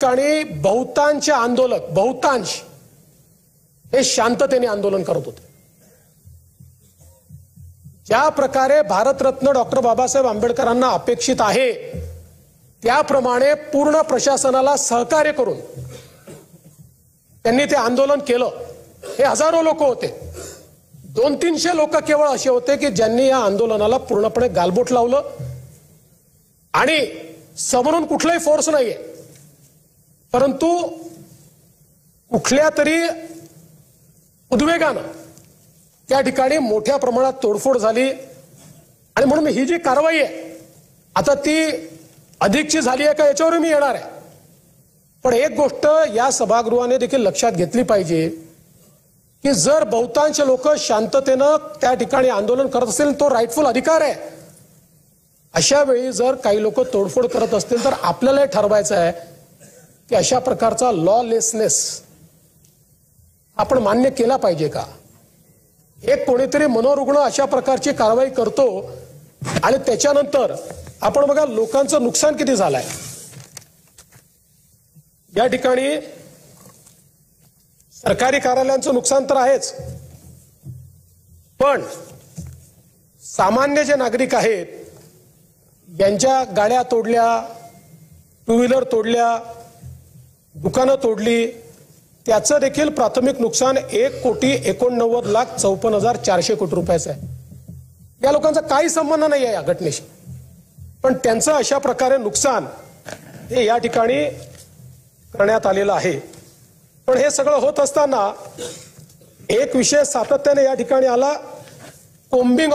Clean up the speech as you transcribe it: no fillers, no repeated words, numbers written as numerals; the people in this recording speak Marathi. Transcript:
ठिकाणी बहुतांश आंदोलक हे शांततेने आंदोलन करत होते। ज्या प्रकारे भारतरत्न डॉक्टर बाबासाहेब आंबेडकरांना अपेक्षित आहे त्याप्रमाणे पूर्ण प्रशासनाला सहकार्य करून त्यांनी ते आंदोलन केलं। हे हजारो लोक होते, 200-300 लोक केवळ असे होते की ज्यांनी या आंदोलनाला पूर्णपणे गालबोट लावलं आणि समोरून कुठलाही फोर्स नाहीये, परंतु कुठल्या तरी उद्वेगानं त्या ठिकाणी मोठ्या प्रमाणात तोडफोड झाली आणि म्हणून ही जी कारवाई आहे आता ती अधिकची झाली आहे का याच्यावर मी येणार आहे। पण एक गोष्ट या सभागृहाने देखील लक्षात घेतली पाहिजे की जर बहुतांश लोक शांततेनं त्या ठिकाणी आंदोलन करत असतील तो राईटफुल अधिकार आहे। अशा वेळी जर काही लोक तोडफोड करत असतील तर आपल्याला ठरवायचं आहे की अशा प्रकारचा लॉलेसनेस आपण मान्य केला पाहिजे का। एक कोणीतरी मनोरुग्ण अशा प्रकारची कारवाई करतो आणि त्याच्यानंतर आपण बघा लोकांचं नुकसान किती झालंय। या ठिकाणी सरकारी कार्यालयांचं नुकसान तर आहेच, पण सामान्य जे नागरिक आहेत यांच्या गाड्या तोडल्या, टू व्हीलर तोडल्या, दुकानं तोडली, त्याचं देखील प्राथमिक नुकसान 1,89,54,400 कोटी रुपयाचं आहे। या लोकांचा काही संबंध नाही आहे या घटनेशी, पण त्यांचं अशा प्रकारे नुकसान हे या ठिकाणी करण्यात आलेलं आहे। पण हे सगळं होत असताना एक विषय सातत्याने या ठिकाणी आला, कोम्बिंग